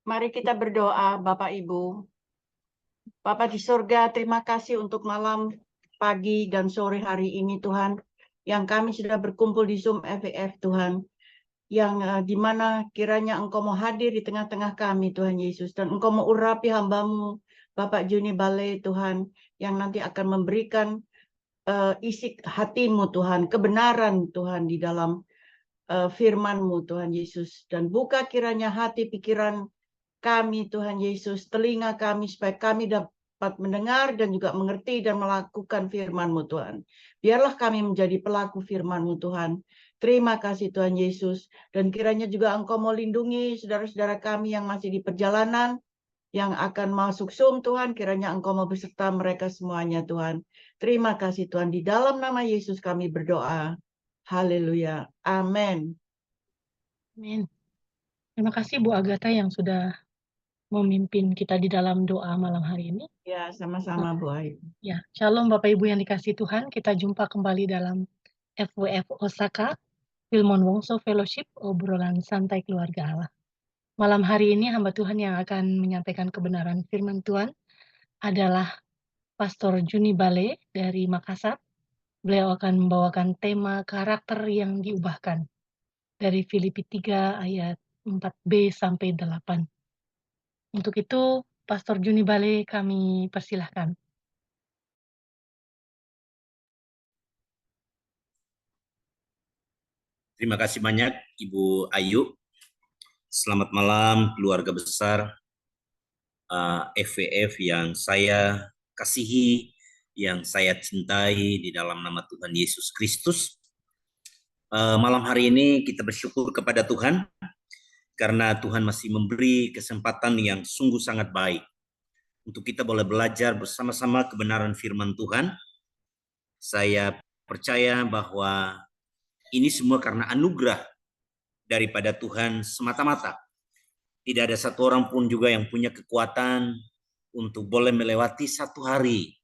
Mari kita berdoa, Bapak Ibu. Bapak di surga, terima kasih untuk malam, pagi, dan sore hari ini Tuhan, yang kami sudah berkumpul di Zoom FEF Tuhan, yang di mana kiranya Engkau mau hadir di tengah-tengah kami Tuhan Yesus, dan Engkau mau urapi hamba-Mu, Bapak Juni Bale Tuhan, yang nanti akan memberikan isi hatimu Tuhan, kebenaran Tuhan di dalam firman-Mu Tuhan Yesus, dan buka kiranya hati pikiran kami Tuhan Yesus, telinga kami supaya kami dapat mendengar dan juga mengerti dan melakukan firman-Mu Tuhan. Biarlah kami menjadi pelaku firman-Mu Tuhan. Terima kasih Tuhan Yesus. Dan kiranya juga Engkau mau lindungi saudara-saudara kami yang masih di perjalanan, yang akan masuk Zoom Tuhan. Kiranya Engkau mau beserta mereka semuanya Tuhan. Terima kasih Tuhan. Di dalam nama Yesus kami berdoa. Haleluya. Amin. Amin. Terima kasih Bu Agatha yang sudah memimpin kita di dalam doa malam hari ini. Ya, sama-sama Bu Ayu. Ya, Shalom Bapak Ibu yang dikasihi Tuhan. Kita jumpa kembali dalam FWF Osaka, Wilmon Wongso Fellowship, obrolan santai keluarga Allah. Malam hari ini hamba Tuhan yang akan menyampaikan kebenaran firman Tuhan adalah Pastor Juni Bale dari Makassar. Beliau akan membawakan tema karakter yang diubahkan dari Filipi 3 ayat 4b sampai 8. Untuk itu, Pastor Juni Bale kami persilahkan. Terima kasih banyak Ibu Ayu. Selamat malam keluarga besar FWF yang saya kasihi, yang saya cintai di dalam nama Tuhan Yesus Kristus. Malam hari ini kita bersyukur kepada Tuhan karena Tuhan masih memberi kesempatan yang sungguh sangat baik untuk kita boleh belajar bersama-sama kebenaran firman Tuhan. Saya percaya bahwa ini semua karena anugerah daripada Tuhan semata-mata. Tidak ada satu orang pun juga yang punya kekuatan untuk boleh melewati satu hari.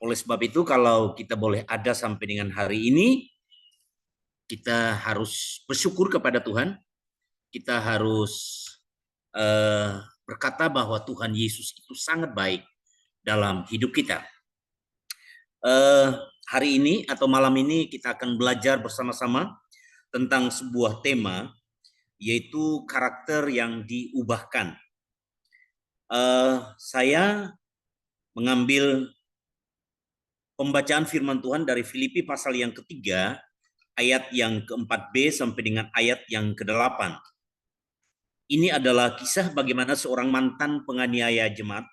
Oleh sebab itu, kalau kita boleh ada sampai dengan hari ini, kita harus bersyukur kepada Tuhan. Kita harus berkata bahwa Tuhan Yesus itu sangat baik dalam hidup kita. Hari ini atau malam ini kita akan belajar bersama-sama tentang sebuah tema, yaitu karakter yang diubahkan. Saya mengambil pembacaan firman Tuhan dari Filipi pasal yang ketiga, ayat yang ke-4b sampai dengan ayat yang ke-8. Ini adalah kisah bagaimana seorang mantan penganiaya jemaat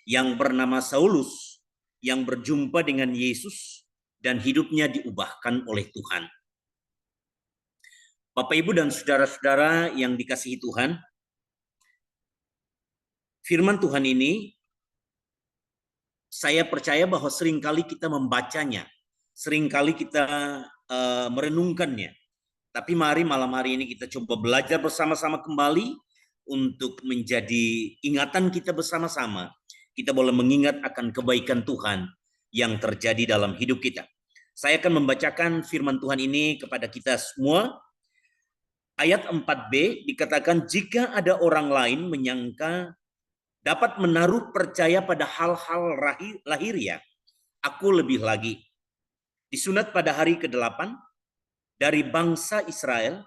yang bernama Saulus yang berjumpa dengan Yesus dan hidupnya diubahkan oleh Tuhan. Bapak, Ibu, dan saudara-saudara yang dikasihi Tuhan, firman Tuhan ini saya percaya bahwa seringkali kita membacanya, seringkali kita merenungkannya. Tapi mari malam hari ini kita coba belajar bersama-sama kembali untuk menjadi ingatan kita bersama-sama. Kita boleh mengingat akan kebaikan Tuhan yang terjadi dalam hidup kita. Saya akan membacakan firman Tuhan ini kepada kita semua. Ayat 4b dikatakan, jika ada orang lain menyangka dapat menaruh percaya pada hal-hal lahiriah, aku lebih lagi. Disunat pada hari ke-8, dari bangsa Israel,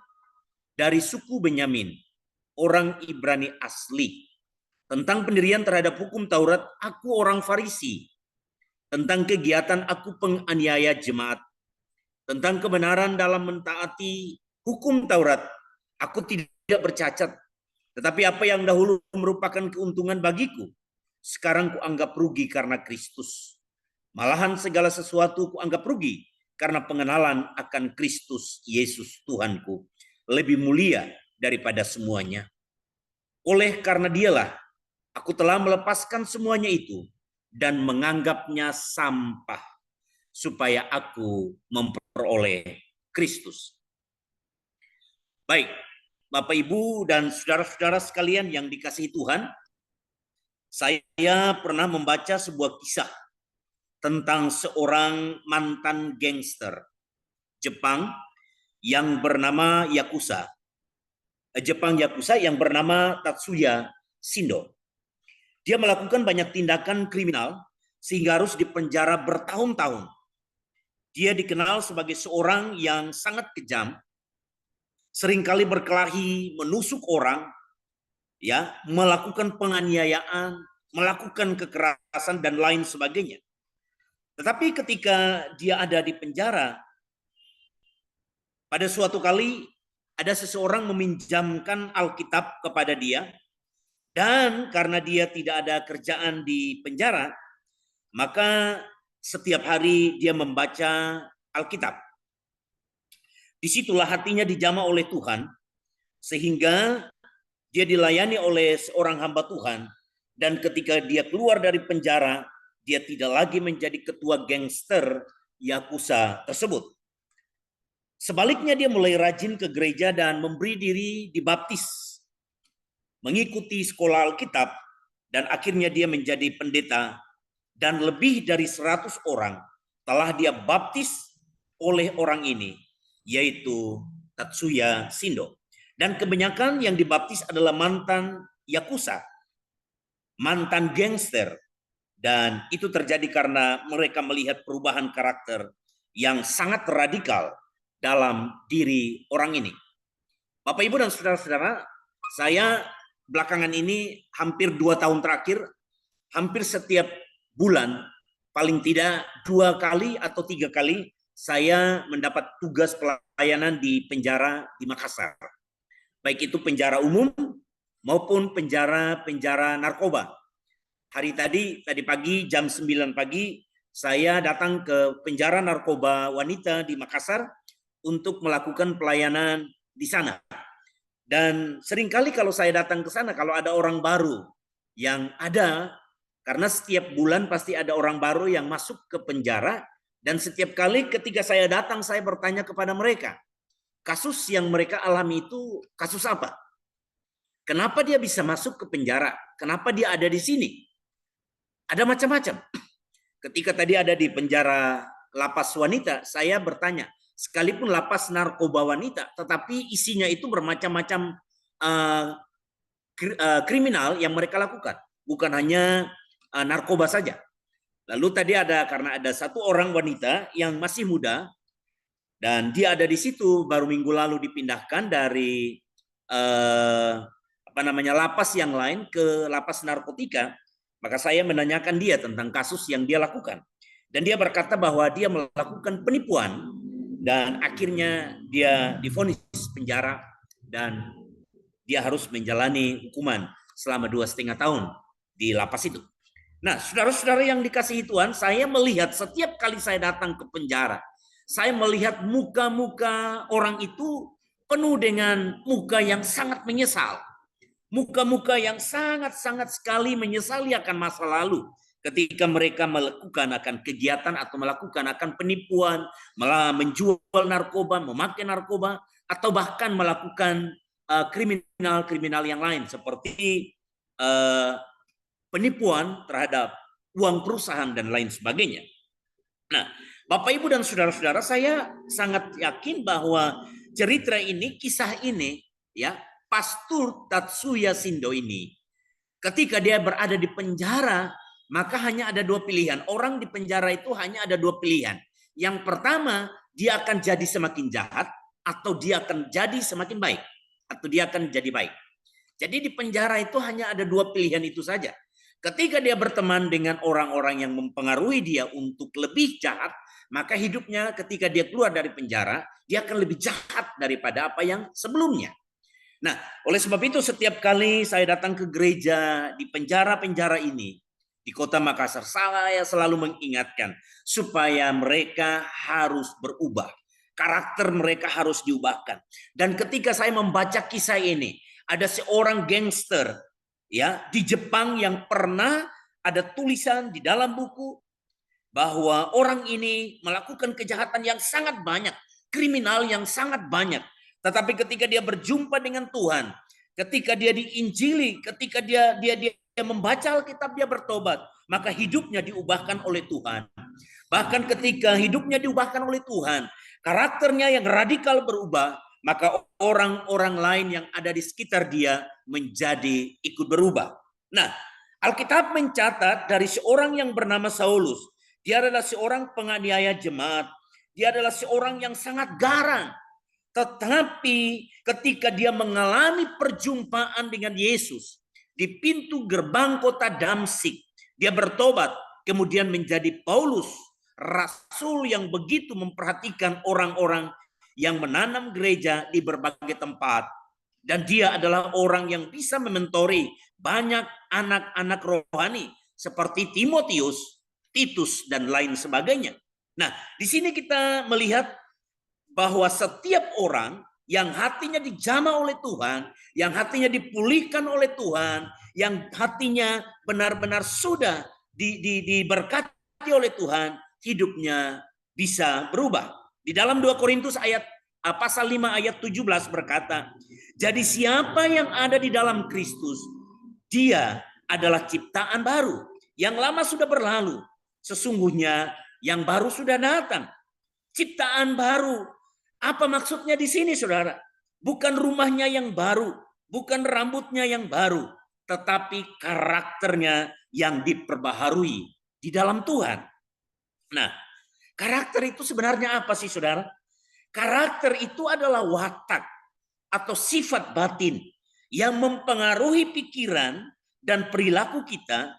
dari suku Benyamin, orang Ibrani asli. Tentang pendirian terhadap hukum Taurat, aku orang Farisi. Tentang kegiatan, aku penganiaya jemaat. Tentang kebenaran dalam mentaati hukum Taurat, aku tidak bercacat. Tetapi apa yang dahulu merupakan keuntungan bagiku, sekarang kuanggap rugi karena Kristus. Malahan segala sesuatu kuanggap rugi karena pengenalan akan Kristus Yesus Tuhanku lebih mulia daripada semuanya. Oleh karena dialah aku telah melepaskan semuanya itu dan menganggapnya sampah supaya aku memperoleh Kristus. Baik, Bapak, Ibu, dan saudara-saudara sekalian yang dikasihi Tuhan, saya pernah membaca sebuah kisah tentang seorang mantan gangster Jepang yang bernama Yakuza. Jepang Yakuza yang bernama Tatsuya Shindo. Dia melakukan banyak tindakan kriminal sehingga harus dipenjara bertahun-tahun. Dia dikenal sebagai seorang yang sangat kejam, seringkali berkelahi, menusuk orang, ya, melakukan penganiayaan, melakukan kekerasan dan lain sebagainya. Tetapi ketika dia ada di penjara, pada suatu kali ada seseorang meminjamkan Alkitab kepada dia, dan karena dia tidak ada kerjaan di penjara, maka setiap hari dia membaca Alkitab. Disitulah hatinya dijamah oleh Tuhan, sehingga dia dilayani oleh seorang hamba Tuhan, dan ketika dia keluar dari penjara, dia tidak lagi menjadi ketua gangster Yakuza tersebut. Sebaliknya dia mulai rajin ke gereja dan memberi diri dibaptis, mengikuti sekolah Alkitab, dan akhirnya dia menjadi pendeta, dan lebih dari 100 orang telah dia baptis oleh orang ini, yaitu Tatsuya Shindo. Dan kebanyakan yang dibaptis adalah mantan Yakuza, mantan gangster. Dan itu terjadi karena mereka melihat perubahan karakter yang sangat radikal dalam diri orang ini. Bapak, Ibu, dan saudara-saudara, saya belakangan ini hampir 2 tahun terakhir, hampir setiap bulan, paling tidak 2 kali atau 3 kali, saya mendapat tugas pelayanan di penjara di Makassar. Baik itu penjara umum maupun penjara narkoba. Hari tadi pagi jam 9 pagi, saya datang ke penjara narkoba wanita di Makassar untuk melakukan pelayanan di sana. Dan seringkali kalau saya datang ke sana, kalau ada orang baru yang ada, karena setiap bulan pasti ada orang baru yang masuk ke penjara, dan setiap kali ketika saya datang, saya bertanya kepada mereka, kasus yang mereka alami itu kasus apa? Kenapa dia bisa masuk ke penjara? Kenapa dia ada di sini? Ada macam-macam. Ketika tadi ada di penjara lapas wanita, saya bertanya, sekalipun lapas narkoba wanita, tetapi isinya itu bermacam-macam kriminal yang mereka lakukan, bukan hanya narkoba saja. Lalu tadi karena ada 1 orang wanita yang masih muda, dan dia ada di situ baru minggu lalu dipindahkan dari lapas yang lain ke lapas narkotika. Maka saya menanyakan dia tentang kasus yang dia lakukan. Dan dia berkata bahwa dia melakukan penipuan dan akhirnya dia divonis penjara dan dia harus menjalani hukuman selama 2,5 tahun di lapas itu. Nah, saudara-saudara yang dikasihi Tuhan, saya melihat setiap kali saya datang ke penjara, saya melihat muka-muka orang itu penuh dengan muka yang sangat menyesal. Muka-muka yang sangat-sangat sekali menyesali akan masa lalu ketika mereka melakukan akan kegiatan atau melakukan akan penipuan, malah menjual narkoba, memakai narkoba, atau bahkan melakukan kriminal-kriminal yang lain seperti penipuan terhadap uang perusahaan dan lain sebagainya. Nah, Bapak, Ibu, dan saudara-saudara, saya sangat yakin bahwa cerita ini, kisah ini, ya, Pastor Tatsuya Shindo ini, ketika dia berada di penjara, maka hanya ada 2 pilihan. Orang di penjara itu hanya ada 2 pilihan. Yang pertama, dia akan jadi semakin jahat, atau dia akan jadi semakin baik, atau dia akan jadi baik. Jadi di penjara itu hanya ada 2 pilihan itu saja. Ketika dia berteman dengan orang-orang yang mempengaruhi dia untuk lebih jahat, maka hidupnya ketika dia keluar dari penjara, dia akan lebih jahat daripada apa yang sebelumnya. Nah, oleh sebab itu setiap kali saya datang ke gereja di penjara-penjara ini, di kota Makassar, saya selalu mengingatkan supaya mereka harus berubah. Karakter mereka harus diubahkan. Dan ketika saya membaca kisah ini, ada seorang gangster, ya, di Jepang yang pernah ada tulisan di dalam buku bahwa orang ini melakukan kejahatan yang sangat banyak, kriminal yang sangat banyak. Tetapi ketika dia berjumpa dengan Tuhan, ketika dia diinjili, ketika dia membaca Alkitab, dia bertobat, maka hidupnya diubahkan oleh Tuhan. Bahkan ketika hidupnya diubahkan oleh Tuhan, karakternya yang radikal berubah, maka orang-orang lain yang ada di sekitar dia menjadi ikut berubah. Nah, Alkitab mencatat dari seorang yang bernama Saulus. Dia adalah seorang penganiaya jemaat. Dia adalah seorang yang sangat garang. Tetapi ketika dia mengalami perjumpaan dengan Yesus di pintu gerbang kota Damsik, dia bertobat, kemudian menjadi Paulus, rasul yang begitu memperhatikan orang-orang yang menanam gereja di berbagai tempat. Dan dia adalah orang yang bisa mementori banyak anak-anak rohani seperti Timotius, Titus, dan lain sebagainya. Nah, di sini kita melihat bahwa setiap orang yang hatinya dijamah oleh Tuhan, yang hatinya dipulihkan oleh Tuhan, yang hatinya benar-benar sudah diberkati oleh Tuhan, hidupnya bisa berubah. Di dalam 2 Korintus pasal 5 ayat 17 berkata, jadi siapa yang ada di dalam Kristus, dia adalah ciptaan baru. Yang lama sudah berlalu, sesungguhnya yang baru sudah datang. Ciptaan baru. Apa maksudnya di sini, saudara? Bukan rumahnya yang baru, bukan rambutnya yang baru, tetapi karakternya yang diperbaharui di dalam Tuhan. Nah, karakter itu sebenarnya apa sih, saudara? Karakter itu adalah watak atau sifat batin yang mempengaruhi pikiran dan perilaku kita,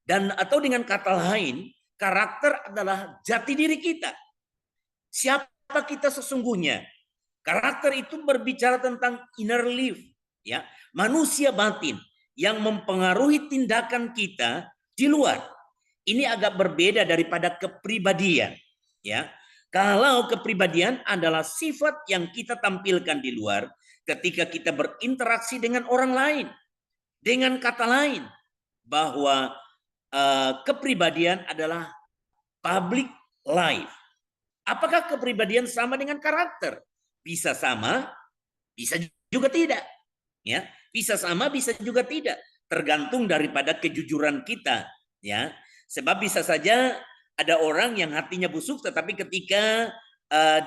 dan atau dengan kata lain, karakter adalah jati diri kita. Siapa kita sesungguhnya? Karakter itu berbicara tentang inner life, ya, manusia batin yang mempengaruhi tindakan kita di luar. Ini agak berbeda daripada kepribadian, ya. Kalau kepribadian adalah sifat yang kita tampilkan di luar ketika kita berinteraksi dengan orang lain. Dengan kata lain, bahwa kepribadian adalah public life. Apakah kepribadian sama dengan karakter? Bisa sama, bisa juga tidak. Ya, bisa sama, bisa juga tidak. Tergantung daripada kejujuran kita. Ya, sebab bisa saja ada orang yang hatinya busuk, tetapi ketika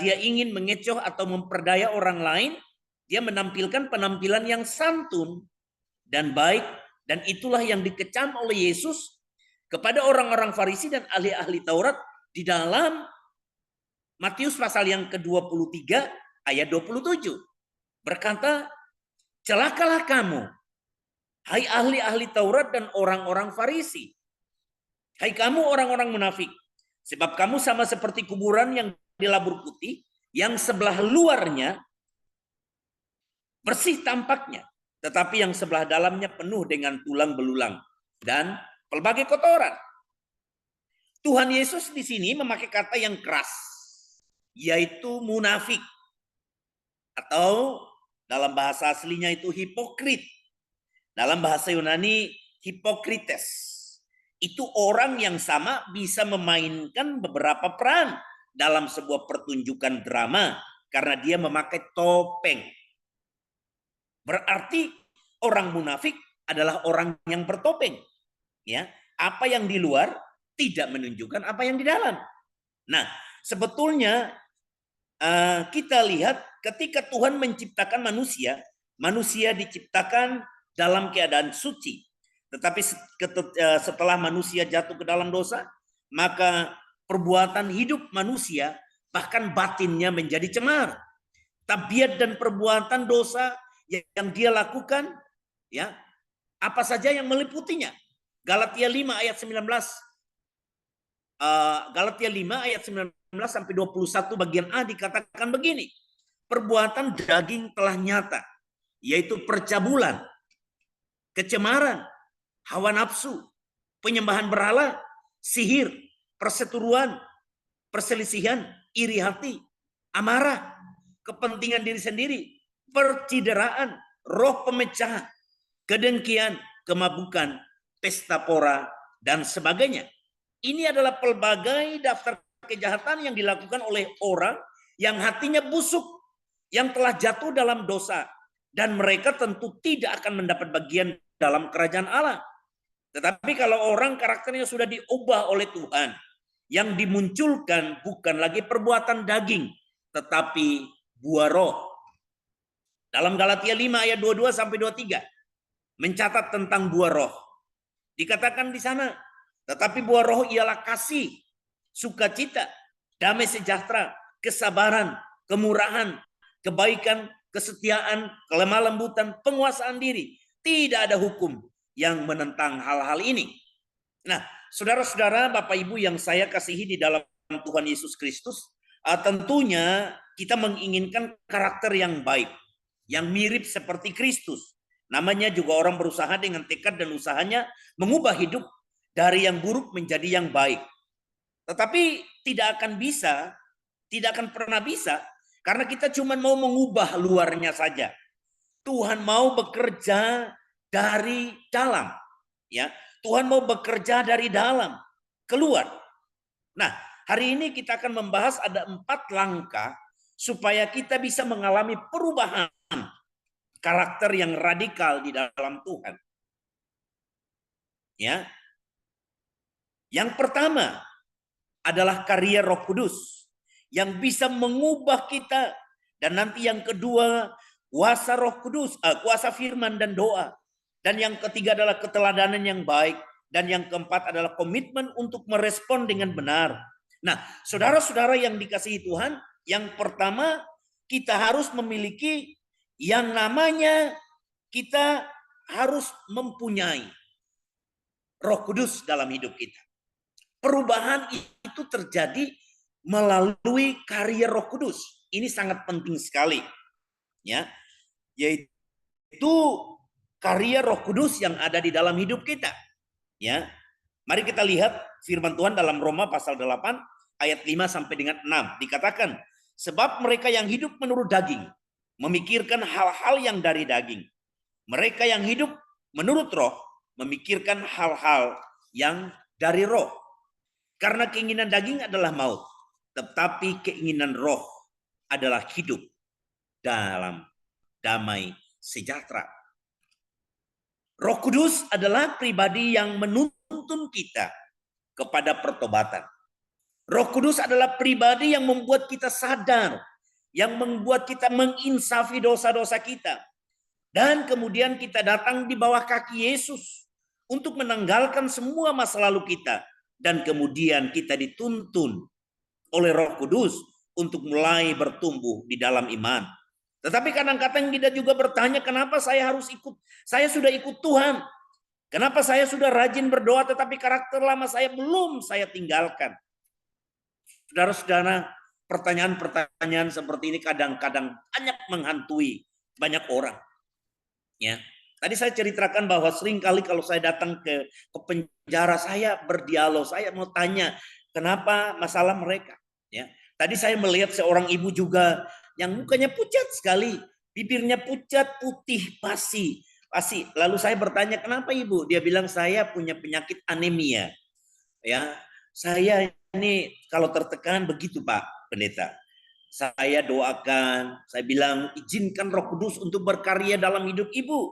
dia ingin mengecoh atau memperdaya orang lain, dia menampilkan penampilan yang santun dan baik, dan itulah yang dikecam oleh Yesus kepada orang-orang Farisi dan ahli-ahli Taurat di dalam Matius pasal yang ke-23 ayat 27. Berkata, celakalah kamu, hai ahli-ahli Taurat dan orang-orang Farisi. Hai kamu orang-orang munafik, sebab kamu sama seperti kuburan yang dilabur putih, yang sebelah luarnya bersih tampaknya, tetapi yang sebelah dalamnya penuh dengan tulang belulang dan pelbagai kotoran. Tuhan Yesus di sini memakai kata yang keras, yaitu munafik, atau dalam bahasa aslinya itu hipokrit. Dalam bahasa Yunani hipokrites. Itu orang yang sama bisa memainkan beberapa peran dalam sebuah pertunjukan drama karena dia memakai topeng. Berarti orang munafik adalah orang yang bertopeng. Ya, apa yang di luar tidak menunjukkan apa yang di dalam. Nah, sebetulnya kita lihat ketika Tuhan menciptakan manusia, manusia diciptakan dalam keadaan suci. Tetapi setelah manusia jatuh ke dalam dosa, maka perbuatan hidup manusia bahkan batinnya menjadi cemar. Tabiat dan perbuatan dosa yang dia lakukan, ya, apa saja yang meliputinya. Galatia 5 ayat 19. Galatia 5 ayat 19 sampai 21 bagian A dikatakan begini. Perbuatan daging telah nyata, yaitu percabulan, kecemaran, hawa nafsu, penyembahan berhala, sihir, perseteruan, perselisihan, iri hati, amarah, kepentingan diri sendiri, percideraan, roh pemecah, kedengkian, kemabukan, pesta pora, dan sebagainya. Ini adalah pelbagai daftar kejahatan yang dilakukan oleh orang yang hatinya busuk, yang telah jatuh dalam dosa, dan mereka tentu tidak akan mendapat bagian dalam kerajaan Allah. Tetapi kalau orang karakternya sudah diubah oleh Tuhan, yang dimunculkan bukan lagi perbuatan daging, tetapi buah roh, Dalam Galatia 5 ayat 22 sampai 23 mencatat tentang buah roh. Dikatakan di sana, tetapi buah roh ialah kasih, sukacita, damai sejahtera, kesabaran, kemurahan, kebaikan, kesetiaan, kelemah lembutan, penguasaan diri. Tidak ada hukum yang menentang hal-hal ini. Nah, saudara-saudara, Bapak Ibu yang saya kasihi di dalam Tuhan Yesus Kristus, tentunya kita menginginkan karakter yang baik, yang mirip seperti Kristus. Namanya juga orang berusaha dengan tekad dan usahanya mengubah hidup dari yang buruk menjadi yang baik. Tetapi tidak akan bisa, tidak akan pernah bisa, karena kita cuma mau mengubah luarnya saja. Tuhan mau bekerja dari dalam, ya. Tuhan mau bekerja dari dalam keluar. Nah, hari ini kita akan membahas ada 4 langkah supaya kita bisa mengalami perubahan karakter yang radikal di dalam Tuhan. Ya. Yang pertama adalah karya Roh Kudus yang bisa mengubah kita, dan nanti yang kedua kuasa Roh Kudus, kuasa firman dan doa. Dan yang ketiga adalah keteladanan yang baik. Dan yang keempat adalah komitmen untuk merespon dengan benar. Nah, saudara-saudara yang dikasihi Tuhan, yang pertama kita harus memiliki yang namanya kita harus mempunyai Roh Kudus dalam hidup kita. Perubahan itu terjadi melalui karya Roh Kudus. Ini sangat penting sekali. Ya, yaitu karya Roh Kudus yang ada di dalam hidup kita. Ya. Mari kita lihat firman Tuhan dalam Roma pasal 8 ayat 5 sampai dengan 6. Dikatakan, sebab mereka yang hidup menurut daging memikirkan hal-hal yang dari daging. Mereka yang hidup menurut roh memikirkan hal-hal yang dari roh. Karena keinginan daging adalah maut, tetapi keinginan roh adalah hidup dalam damai sejahtera. Roh Kudus adalah pribadi yang menuntun kita kepada pertobatan. Roh Kudus adalah pribadi yang membuat kita sadar, yang membuat kita menginsafi dosa-dosa kita. Dan kemudian kita datang di bawah kaki Yesus untuk menanggalkan semua masa lalu kita. Dan kemudian kita dituntun oleh Roh Kudus untuk mulai bertumbuh di dalam iman. Tetapi kadang-kadang kita juga bertanya, kenapa saya harus ikut? Saya sudah ikut Tuhan. Kenapa saya sudah rajin berdoa tetapi karakter lama saya belum saya tinggalkan? Saudara-saudara, pertanyaan-pertanyaan seperti ini kadang-kadang banyak menghantui banyak orang. Ya. Tadi saya ceritakan bahwa seringkali kalau saya datang ke penjara, saya berdialog, saya mau tanya kenapa masalah mereka. Ya. Tadi saya melihat seorang ibu juga yang mukanya pucat sekali, bibirnya pucat, putih, pasi. Lalu saya bertanya, kenapa ibu? Dia bilang, saya punya penyakit anemia. Ya, saya ini kalau tertekan begitu Pak Pendeta. Saya doakan, saya bilang izinkan Roh Kudus untuk berkarya dalam hidup ibu.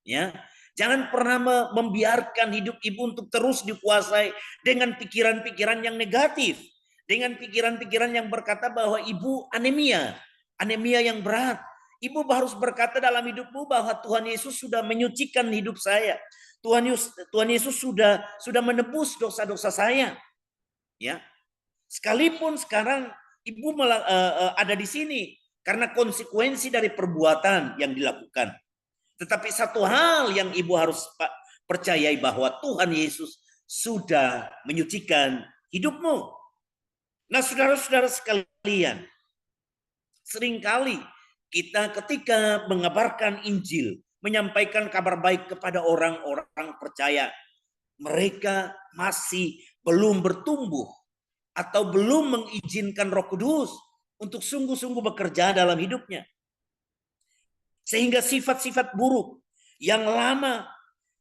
Ya, jangan pernah membiarkan hidup ibu untuk terus dikuasai dengan pikiran-pikiran yang negatif, dengan pikiran-pikiran yang berkata bahwa ibu anemia yang berat. Ibu harus berkata dalam hidupmu bahwa Tuhan Yesus sudah menyucikan hidup saya. Tuhan Yesus sudah menebus dosa-dosa saya. Ya, sekalipun sekarang ibu ada di sini karena konsekuensi dari perbuatan yang dilakukan. Tetapi satu hal yang ibu harus percayai bahwa Tuhan Yesus sudah menyucikan hidupmu. Nah, saudara-saudara sekalian, seringkali kita ketika mengabarkan Injil, menyampaikan kabar baik kepada orang-orang percaya, mereka masih belum bertumbuh atau belum mengizinkan Roh Kudus untuk sungguh-sungguh bekerja dalam hidupnya. Sehingga sifat-sifat buruk yang lama,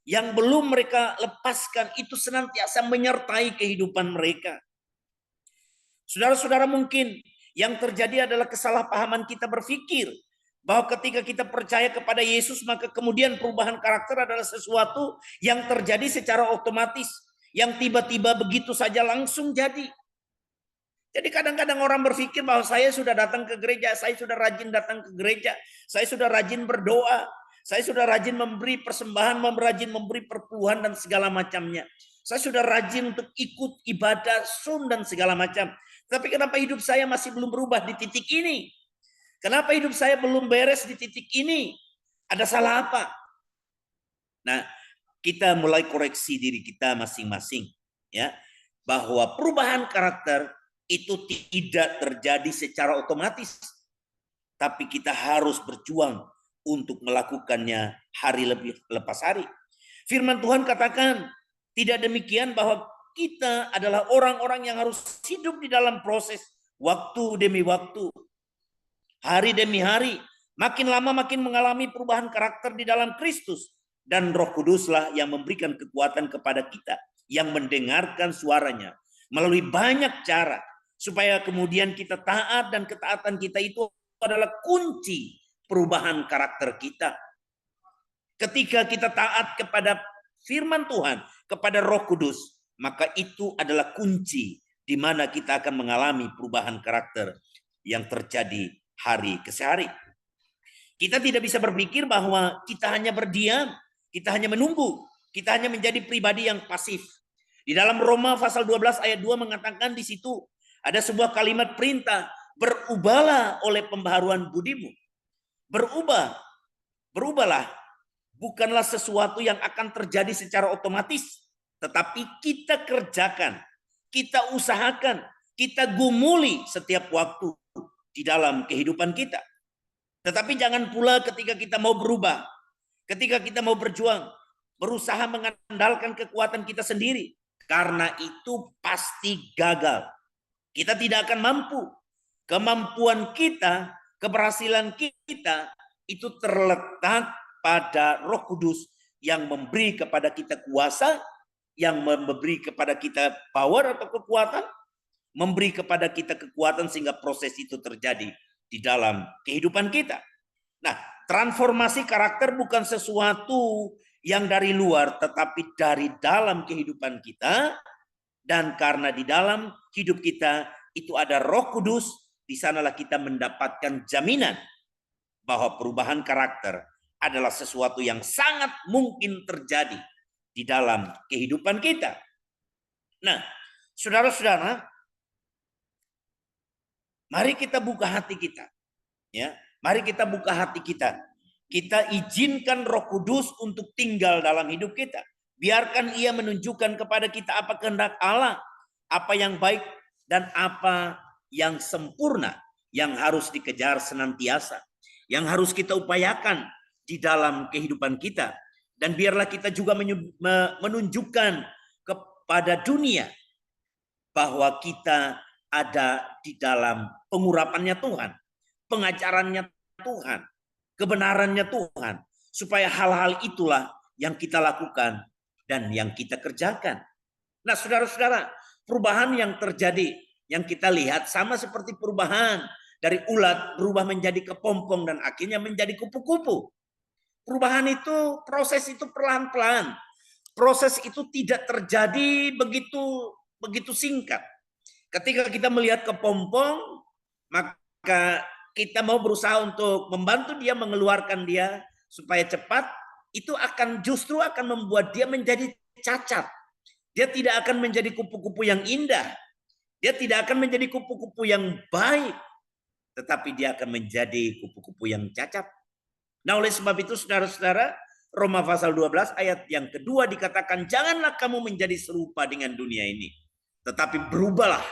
yang belum mereka lepaskan itu senantiasa menyertai kehidupan mereka. Saudara-saudara, mungkin yang terjadi adalah kesalahpahaman kita berpikir bahwa ketika kita percaya kepada Yesus maka kemudian perubahan karakter adalah sesuatu yang terjadi secara otomatis, yang tiba-tiba begitu saja langsung jadi. Jadi kadang-kadang orang berpikir bahwa saya sudah datang ke gereja, saya sudah rajin datang ke gereja, saya sudah rajin berdoa, saya sudah rajin memberi persembahan, rajin memberi perpuluhan dan segala macamnya. Saya sudah rajin untuk ikut ibadah, sun dan segala macam. Tapi kenapa hidup saya masih belum berubah di titik ini? Kenapa hidup saya belum beres di titik ini? Ada salah apa? Nah, kita mulai koreksi diri kita masing-masing, ya, bahwa perubahan karakter itu tidak terjadi secara otomatis, tapi kita harus berjuang untuk melakukannya hari lepas hari. Firman Tuhan katakan tidak demikian, bahwa kita adalah orang-orang yang harus hidup di dalam proses waktu demi waktu, hari demi hari, makin lama makin mengalami perubahan karakter di dalam Kristus, dan Roh Kuduslah yang memberikan kekuatan kepada kita yang mendengarkan suaranya melalui banyak cara, supaya kemudian kita taat, dan ketaatan kita itu adalah kunci perubahan karakter kita. Ketika kita taat kepada firman Tuhan, kepada Roh Kudus, maka itu adalah kunci di mana kita akan mengalami perubahan karakter yang terjadi hari ke hari. Kita tidak bisa berpikir bahwa kita hanya berdiam, kita hanya menunggu, kita hanya menjadi pribadi yang pasif. Di dalam Roma pasal 12 ayat 2 mengatakan di situ ada sebuah kalimat perintah, berubahlah oleh pembaharuan budimu. Berubahlah bukanlah sesuatu yang akan terjadi secara otomatis, tetapi kita kerjakan, kita usahakan, kita gumuli setiap waktu di dalam kehidupan kita. Tetapi jangan pula ketika kita mau berubah, ketika kita mau berjuang, berusaha mengandalkan kekuatan kita sendiri, karena itu pasti gagal. Kita tidak akan mampu. Kemampuan kita, keberhasilan kita itu terletak pada Roh Kudus yang memberi kepada kita kuasa, yang memberi kepada kita power atau kekuatan, memberi kepada kita kekuatan sehingga proses itu terjadi di dalam kehidupan kita. Nah, transformasi karakter bukan sesuatu yang dari luar, tetapi dari dalam kehidupan kita. Dan karena di dalam hidup kita itu ada Roh Kudus, di sanalah kita mendapatkan jaminan bahwa perubahan karakter adalah sesuatu yang sangat mungkin terjadi di dalam kehidupan kita. Nah, saudara-saudara, mari kita buka hati kita. Ya, mari kita buka hati kita. Kita izinkan Roh Kudus untuk tinggal dalam hidup kita. Biarkan ia menunjukkan kepada kita apa kehendak Allah, apa yang baik dan apa yang sempurna, yang harus dikejar senantiasa, yang harus kita upayakan di dalam kehidupan kita. Dan biarlah kita juga menunjukkan kepada dunia bahwa kita ada di dalam pengurapannya Tuhan, pengajarannya Tuhan, kebenarannya Tuhan, supaya hal-hal itulah yang kita lakukan dan yang kita kerjakan. Nah, saudara-saudara, perubahan yang terjadi, yang kita lihat sama seperti perubahan dari ulat berubah menjadi kepompong dan akhirnya menjadi kupu-kupu. Perubahan itu, proses itu perlahan-lahan. Proses itu tidak terjadi begitu singkat. Ketika kita melihat kepompong, maka kita mau berusaha untuk membantu dia, mengeluarkan dia supaya cepat, itu justru akan membuat dia menjadi cacat. Dia tidak akan menjadi kupu-kupu yang indah. Dia tidak akan menjadi kupu-kupu yang baik. Tetapi dia akan menjadi kupu-kupu yang cacat. Nah, oleh sebab itu saudara-saudara, Roma pasal 12 ayat yang kedua dikatakan, janganlah kamu menjadi serupa dengan dunia ini, tetapi berubahlah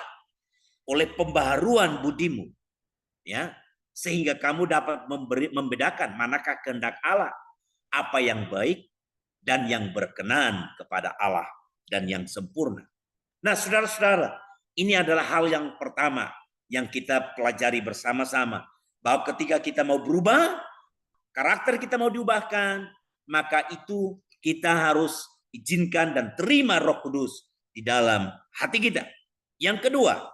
oleh pembaharuan budimu, ya, sehingga kamu dapat membedakan manakah kehendak Allah, apa yang baik dan yang berkenan kepada Allah dan yang sempurna. Nah, saudara-saudara, ini adalah hal yang pertama yang kita pelajari bersama-sama, bahwa ketika kita mau berubah, karakter kita mau diubahkan, maka itu kita harus izinkan dan terima Roh Kudus di dalam hati kita. Yang kedua,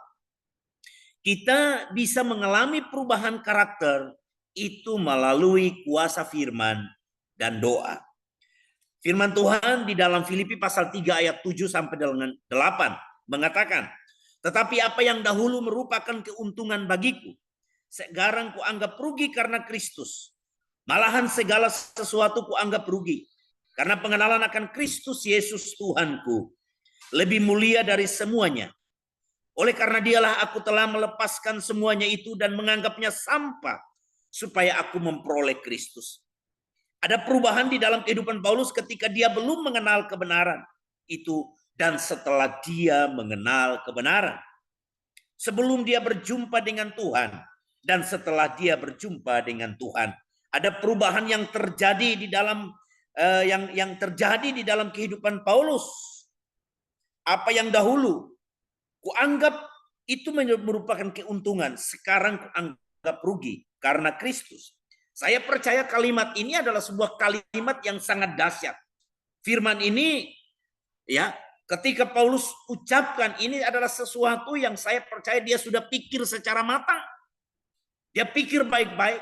kita bisa mengalami perubahan karakter itu melalui kuasa firman dan doa. Firman Tuhan di dalam Filipi pasal 3 ayat 7 sampai dengan 8 mengatakan, Tetapi apa yang dahulu merupakan keuntungan bagiku, sekarang kuanggap rugi karena Kristus. Malahan segala sesuatu kuanggap rugi, karena pengenalan akan Kristus Yesus Tuhanku lebih mulia dari semuanya. Oleh karena dialah aku telah melepaskan semuanya itu dan menganggapnya sampah, supaya aku memperoleh Kristus. Ada perubahan di dalam kehidupan Paulus ketika dia belum mengenal kebenaran itu dan setelah dia mengenal kebenaran. Sebelum dia berjumpa dengan Tuhan dan setelah dia berjumpa dengan Tuhan, ada perubahan yang terjadi di dalam yang terjadi di dalam kehidupan Paulus. Apa yang dahulu kuanggap itu merupakan keuntungan, sekarang kuanggap rugi karena Kristus. Saya percaya kalimat ini adalah sebuah kalimat yang sangat dahsyat. Firman ini, ya, ketika Paulus ucapkan, ini adalah sesuatu yang saya percaya dia sudah pikir secara matang. Dia pikir baik-baik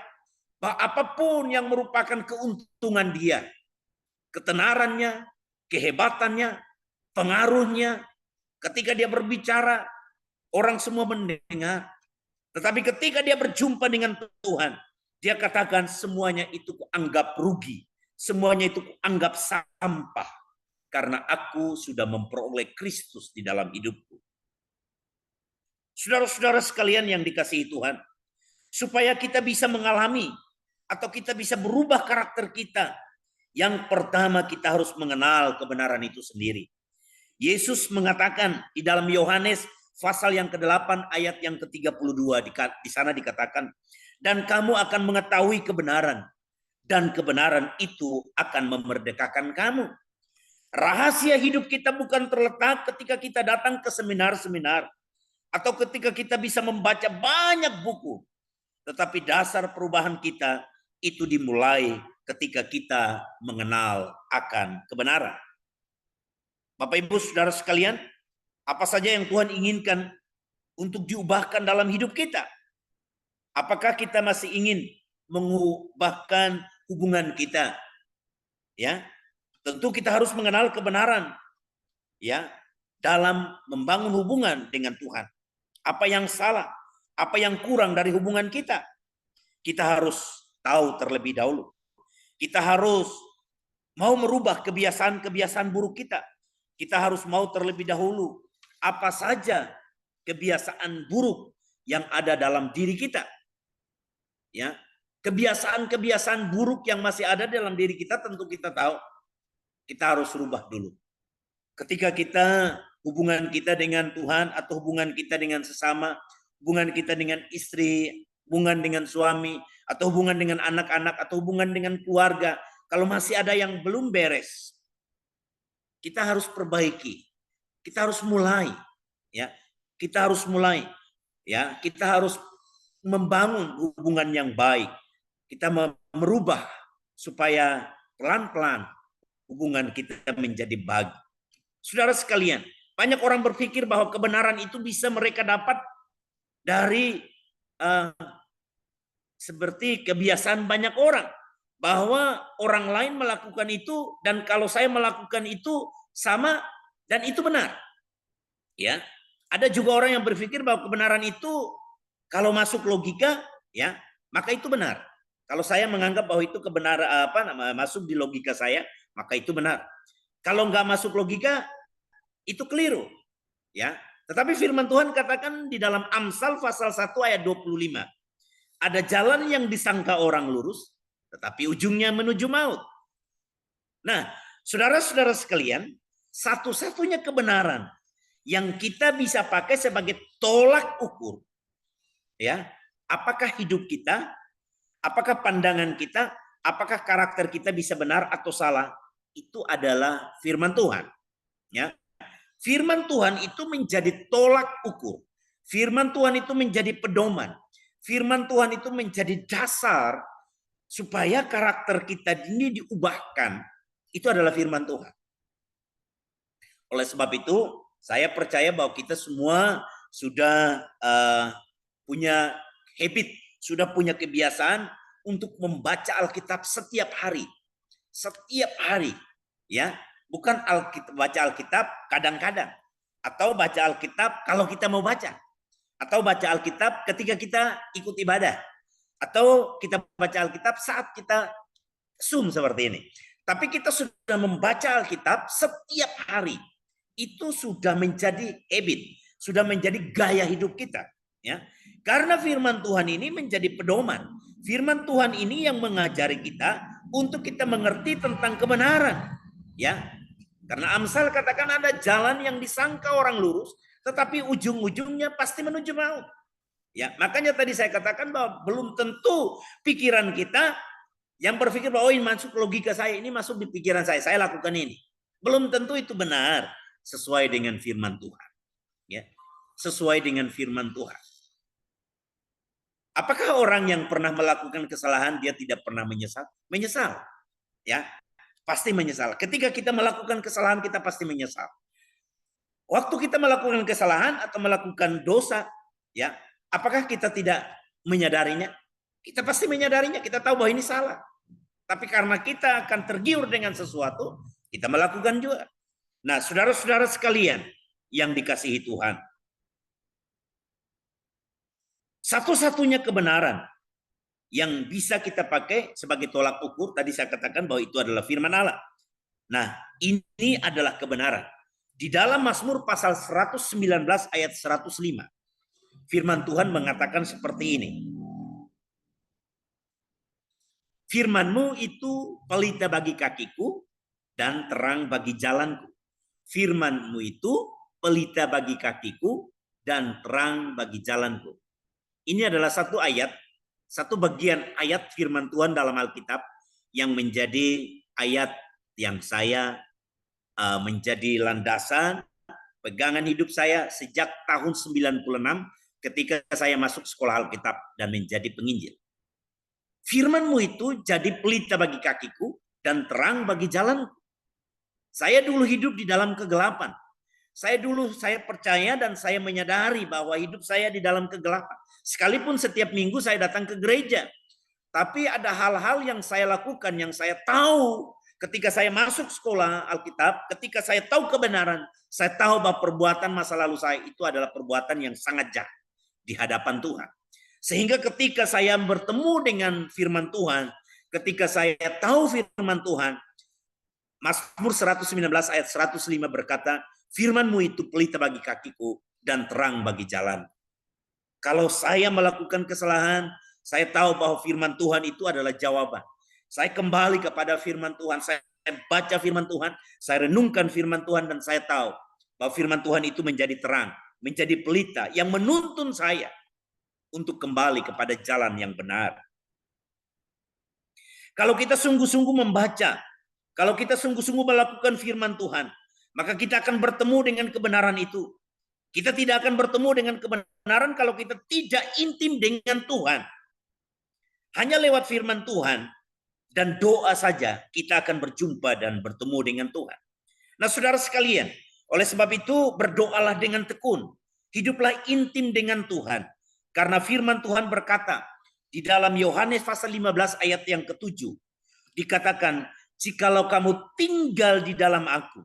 bahwa apapun yang merupakan keuntungan dia, ketenarannya, kehebatannya, pengaruhnya, ketika dia berbicara, orang semua mendengar. Tetapi ketika dia berjumpa dengan Tuhan, dia katakan semuanya itu kuanggap rugi. Semuanya itu kuanggap sampah. Karena aku sudah memperoleh Kristus di dalam hidupku. Saudara-saudara sekalian yang dikasihi Tuhan, supaya kita bisa mengalami atau kita bisa berubah karakter kita, yang pertama kita harus mengenal kebenaran itu sendiri. Yesus mengatakan di dalam Yohanes pasal yang ke-8 ayat yang ke-32, di sana dikatakan, dan kamu akan mengetahui kebenaran, dan kebenaran itu akan memerdekakan kamu. Rahasia hidup kita bukan terletak ketika kita datang ke seminar-seminar, atau ketika kita bisa membaca banyak buku, tetapi dasar perubahan kita itu dimulai ketika kita mengenal akan kebenaran. Bapak Ibu Saudara sekalian, apa saja yang Tuhan inginkan untuk diubahkan dalam hidup kita? Apakah kita masih ingin mengubahkan hubungan kita? Ya, tentu kita harus mengenal kebenaran, ya, dalam membangun hubungan dengan Tuhan. Apa yang salah, apa yang kurang dari hubungan kita, kita harus tahu terlebih dahulu. Kita harus mau merubah kebiasaan-kebiasaan buruk kita. Kita harus mau terlebih dahulu apa saja kebiasaan buruk yang ada dalam diri kita. Ya, kebiasaan-kebiasaan buruk yang masih ada dalam diri kita, tentu kita tahu kita harus rubah dulu. Ketika kita hubungan kita dengan Tuhan atau hubungan kita dengan sesama, hubungan kita dengan istri, hubungan dengan suami, atau hubungan dengan anak-anak, atau hubungan dengan keluarga, kalau masih ada yang belum beres, kita harus perbaiki. Kita harus mulai, ya. Kita harus mulai, ya. Kita harus membangun hubungan yang baik. Kita merubah supaya pelan-pelan hubungan kita menjadi baik. Saudara sekalian, banyak orang berpikir bahwa kebenaran itu bisa mereka dapat dari seperti kebiasaan banyak orang, bahwa orang lain melakukan itu dan kalau saya melakukan itu sama dan itu benar. Ya, ada juga orang yang berpikir bahwa kebenaran itu kalau masuk logika, ya, maka itu benar. Kalau saya menganggap bahwa itu kebenaran masuk di logika saya, maka itu benar. Kalau nggak masuk logika, itu keliru. Ya, tetapi firman Tuhan katakan di dalam Amsal pasal 1 ayat 25. Ada jalan yang disangka orang lurus, tetapi ujungnya menuju maut. Nah, saudara-saudara sekalian, satu-satunya kebenaran yang kita bisa pakai sebagai tolak ukur, ya, apakah hidup kita, apakah pandangan kita, apakah karakter kita bisa benar atau salah, itu adalah firman Tuhan. Ya, firman Tuhan itu menjadi tolak ukur. Firman Tuhan itu menjadi pedoman. Firman Tuhan itu menjadi dasar supaya karakter kita ini diubahkan. Itu adalah firman Tuhan. Oleh sebab itu, saya percaya bahwa kita semua sudah punya habit, sudah punya kebiasaan untuk membaca Alkitab setiap hari. Setiap hari, ya. Bukan baca Alkitab kadang-kadang. Atau baca Alkitab kalau kita mau baca. Atau baca Alkitab ketika kita ikut ibadah. Atau kita baca Alkitab saat kita Zoom seperti ini. Tapi kita sudah membaca Alkitab setiap hari. Itu sudah menjadi habit, sudah menjadi gaya hidup kita. Ya, karena firman Tuhan ini menjadi pedoman. Firman Tuhan ini yang mengajari kita untuk kita mengerti tentang kebenaran. Ya, karena Amsal katakan ada jalan yang disangka orang lurus, tetapi ujung-ujungnya pasti menuju maut. Ya, makanya tadi saya katakan bahwa belum tentu pikiran kita yang berpikir bahwa oh ini masuk logika saya, ini masuk di pikiran saya lakukan ini. Belum tentu itu benar sesuai dengan firman Tuhan. Ya, sesuai dengan firman Tuhan. Apakah orang yang pernah melakukan kesalahan dia tidak pernah menyesal? Menyesal. Ya, pasti menyesal. Ketika kita melakukan kesalahan kita pasti menyesal. Waktu kita melakukan kesalahan atau melakukan dosa, ya, apakah kita tidak menyadarinya? Kita pasti menyadarinya, kita tahu bahwa ini salah. Tapi karena kita akan tergiur dengan sesuatu, kita melakukan juga. Nah, saudara-saudara sekalian yang dikasihi Tuhan, satu-satunya kebenaran yang bisa kita pakai sebagai tolak ukur, tadi saya katakan bahwa itu adalah firman Allah. Nah, ini adalah kebenaran. Di dalam Mazmur pasal 119 ayat 105, firman Tuhan mengatakan seperti ini. Firman-Mu itu pelita bagi kakiku dan terang bagi jalanku. Firman-Mu itu pelita bagi kakiku dan terang bagi jalanku. Ini adalah satu ayat, satu bagian ayat firman Tuhan dalam Alkitab yang menjadi ayat yang saya menjadi landasan pegangan hidup saya sejak tahun 96 ketika saya masuk sekolah Alkitab dan menjadi penginjil. Firman-Mu itu jadi pelita bagi kakiku dan terang bagi jalanku. Saya dulu hidup di dalam kegelapan. Saya percaya dan saya menyadari bahwa hidup saya di dalam kegelapan. Sekalipun setiap minggu saya datang ke gereja. Tapi ada hal-hal yang saya lakukan, yang saya tahu ketika saya masuk sekolah Alkitab, ketika saya tahu kebenaran, saya tahu bahwa perbuatan masa lalu saya itu adalah perbuatan yang sangat jahat di hadapan Tuhan. Sehingga ketika saya bertemu dengan firman Tuhan, ketika saya tahu firman Tuhan, Mazmur 119 ayat 105 berkata, firman-Mu itu pelita bagi kakiku dan terang bagi jalan. Kalau saya melakukan kesalahan, saya tahu bahwa firman Tuhan itu adalah jawaban. Saya kembali kepada firman Tuhan, saya baca firman Tuhan, saya renungkan firman Tuhan dan saya tahu bahwa firman Tuhan itu menjadi terang, menjadi pelita yang menuntun saya untuk kembali kepada jalan yang benar. Kalau kita sungguh-sungguh membaca, kalau kita sungguh-sungguh melakukan firman Tuhan, maka kita akan bertemu dengan kebenaran itu. Kita tidak akan bertemu dengan kebenaran kalau kita tidak intim dengan Tuhan. Hanya lewat firman Tuhan dan doa saja kita akan berjumpa dan bertemu dengan Tuhan. Nah, saudara sekalian, oleh sebab itu berdoalah dengan tekun. Hiduplah intim dengan Tuhan. Karena firman Tuhan berkata di dalam Yohanes pasal 15 ayat yang ke-7 dikatakan, jikalau kamu tinggal di dalam aku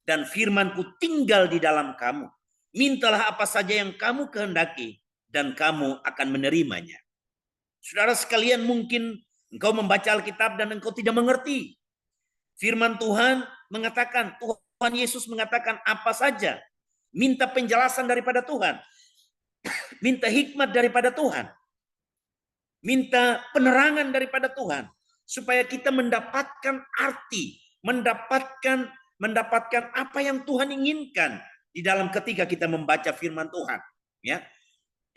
dan firman-Ku tinggal di dalam kamu, mintalah apa saja yang kamu kehendaki dan kamu akan menerimanya. Saudara sekalian, mungkin engkau membaca Alkitab dan engkau tidak mengerti. Firman Tuhan mengatakan, Tuhan Yesus mengatakan apa saja. Minta penjelasan daripada Tuhan. Minta hikmat daripada Tuhan. Minta penerangan daripada Tuhan. Supaya kita mendapatkan arti. Mendapatkan apa yang Tuhan inginkan. Di dalam ketika kita membaca firman Tuhan.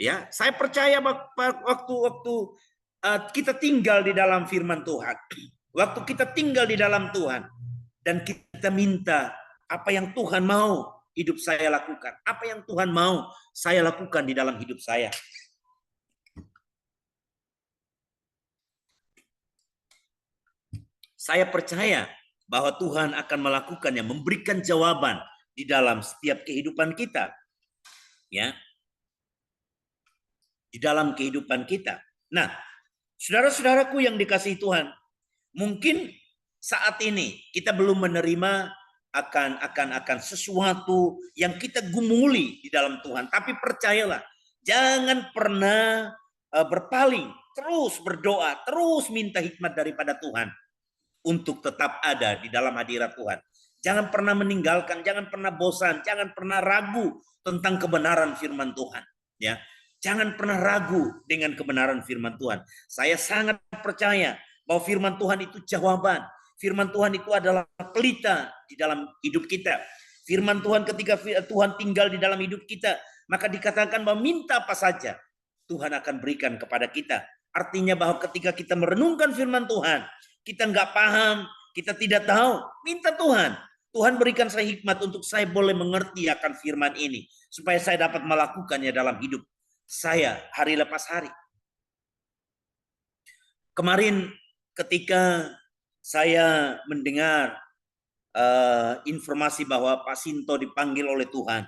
Ya, saya percaya waktu kita tinggal di dalam firman Tuhan. Waktu kita tinggal di dalam Tuhan. Dan kita minta apa yang Tuhan mau hidup saya lakukan. Apa yang Tuhan mau saya lakukan di dalam hidup saya. Saya percaya bahwa Tuhan akan melakukannya, memberikan jawaban di dalam setiap kehidupan kita. Ya. Di dalam kehidupan kita. Nah, saudara-saudaraku yang dikasihi Tuhan, mungkin saat ini kita belum menerima akan sesuatu yang kita gumuli di dalam Tuhan. Tapi percayalah, jangan pernah berpaling, terus berdoa, terus minta hikmat daripada Tuhan untuk tetap ada di dalam hadirat Tuhan. Jangan pernah meninggalkan, jangan pernah bosan, jangan pernah ragu tentang kebenaran firman Tuhan. Ya, jangan pernah ragu dengan kebenaran firman Tuhan. Saya sangat percaya bahwa firman Tuhan itu jawaban. Firman Tuhan itu adalah pelita di dalam hidup kita. Firman Tuhan ketika Tuhan tinggal di dalam hidup kita, maka dikatakan bahwa minta apa saja Tuhan akan berikan kepada kita. Artinya bahwa ketika kita merenungkan firman Tuhan, kita nggak paham, kita tidak tahu, minta Tuhan. Tuhan berikan saya hikmat untuk saya boleh mengerti akan firman ini, supaya saya dapat melakukannya dalam hidup saya hari lepas hari. Kemarin ketika saya mendengar informasi bahwa Pak Sinto dipanggil oleh Tuhan,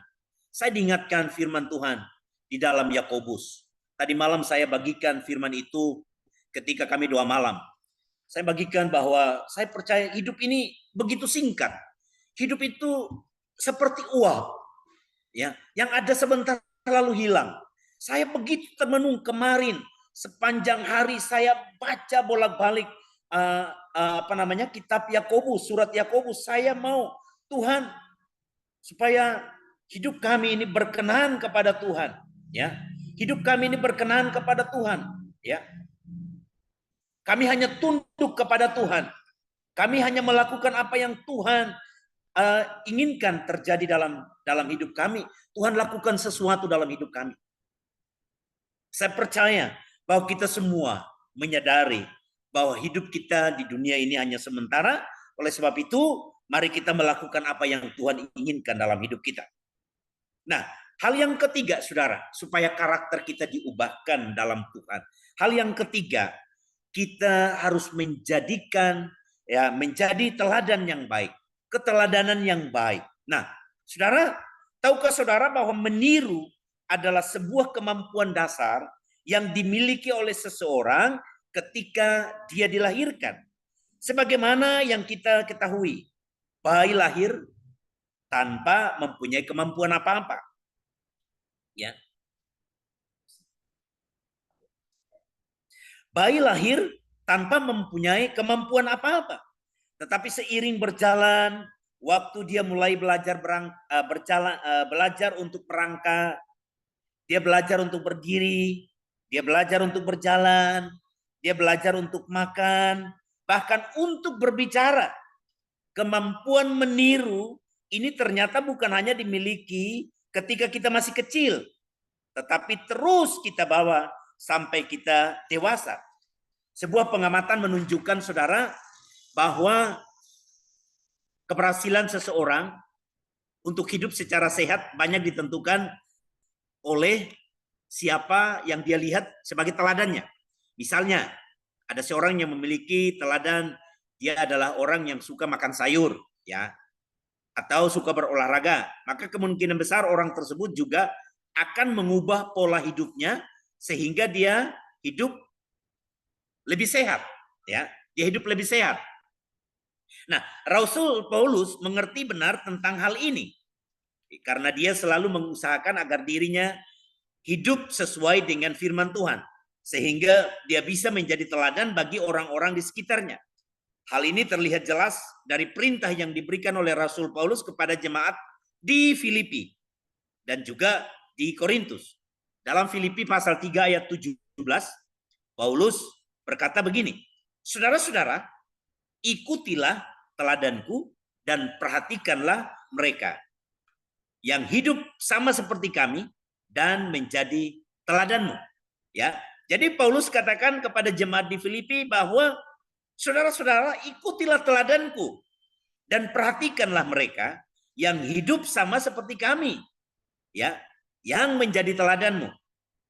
saya diingatkan firman Tuhan di dalam Yakobus. Tadi malam saya bagikan firman itu ketika kami doa malam. Saya bagikan bahwa saya percaya hidup ini begitu singkat. Hidup itu seperti uap, ya, yang ada sebentar lalu hilang. Saya begitu termenung kemarin, sepanjang hari saya baca bolak-balik kitab Yakobus, surat Yakobus. Saya mau Tuhan supaya hidup kami ini berkenan kepada Tuhan, ya. Hidup kami ini berkenan kepada Tuhan, ya. Kami hanya tunduk kepada Tuhan. Kami hanya melakukan apa yang Tuhan inginkan terjadi dalam hidup kami. Tuhan lakukan sesuatu dalam hidup kami. Saya percaya bahwa kita semua menyadari bahwa hidup kita di dunia ini hanya sementara. Oleh sebab itu, mari kita melakukan apa yang Tuhan inginkan dalam hidup kita. Nah, hal yang ketiga, saudara, supaya karakter kita diubahkan dalam Tuhan. Hal yang ketiga, kita harus menjadi teladan yang baik, keteladanan yang baik. Nah, saudara, tahukah saudara bahwa meniru adalah sebuah kemampuan dasar yang dimiliki oleh seseorang ketika dia dilahirkan. Sebagaimana yang kita ketahui, bayi lahir tanpa mempunyai kemampuan apa-apa. Ya. Bayi lahir tanpa mempunyai kemampuan apa-apa. Tetapi seiring berjalan, waktu dia mulai belajar untuk merangkak, dia belajar untuk berdiri, dia belajar untuk berjalan, dia belajar untuk makan, bahkan untuk berbicara. Kemampuan meniru ini ternyata bukan hanya dimiliki ketika kita masih kecil, tetapi terus kita bawa sampai kita dewasa. Sebuah pengamatan menunjukkan, saudara, bahwa keberhasilan seseorang untuk hidup secara sehat banyak ditentukan oleh siapa yang dia lihat sebagai teladannya. Misalnya, ada seorang yang memiliki teladan, dia adalah orang yang suka makan sayur, ya, atau suka berolahraga, maka kemungkinan besar orang tersebut juga akan mengubah pola hidupnya sehingga dia hidup lebih sehat, ya. Dia hidup lebih sehat. Nah, Rasul Paulus mengerti benar tentang hal ini karena dia selalu mengusahakan agar dirinya hidup sesuai dengan firman Tuhan sehingga dia bisa menjadi teladan bagi orang-orang di sekitarnya. Hal ini terlihat jelas dari perintah yang diberikan oleh Rasul Paulus kepada jemaat di Filipi dan juga di Korintus. Dalam Filipi pasal 3 ayat 17, Paulus berkata begini, "Saudara-saudara, ikutilah teladanku dan perhatikanlah mereka yang hidup sama seperti kami dan menjadi teladanmu." Ya, jadi Paulus katakan kepada jemaat di Filipi bahwa saudara-saudara, ikutilah teladanku dan perhatikanlah mereka yang hidup sama seperti kami, ya, yang menjadi teladanmu.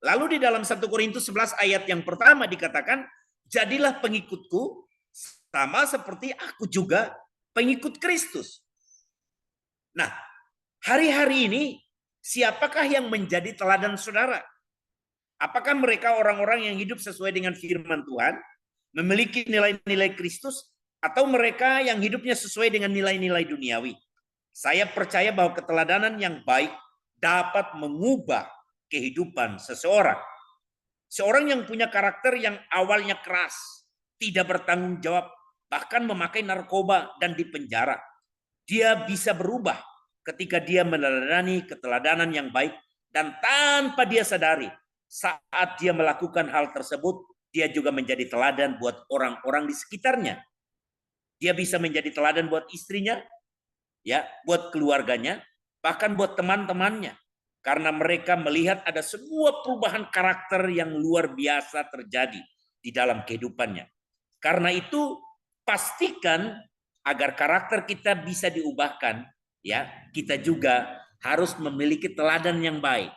Lalu di dalam 1 Korintus 11 ayat yang pertama dikatakan, "Jadilah pengikutku sama seperti aku juga pengikut Kristus." Nah, hari-hari ini siapakah yang menjadi teladan saudara? Apakah mereka orang-orang yang hidup sesuai dengan firman Tuhan, memiliki nilai-nilai Kristus, atau mereka yang hidupnya sesuai dengan nilai-nilai duniawi? Saya percaya bahwa keteladanan yang baik dapat mengubah kehidupan seseorang. Seorang yang punya karakter yang awalnya keras, tidak bertanggung jawab, bahkan memakai narkoba dan dipenjara, dia bisa berubah ketika dia meneladani keteladanan yang baik, dan tanpa dia sadari, saat dia melakukan hal tersebut, dia juga menjadi teladan buat orang-orang di sekitarnya. Dia bisa menjadi teladan buat istrinya, ya, buat keluarganya, bahkan buat teman-temannya. Karena mereka melihat ada sebuah perubahan karakter yang luar biasa terjadi di dalam kehidupannya. Karena itu, pastikan agar karakter kita bisa diubahkan, ya, kita juga harus memiliki teladan yang baik.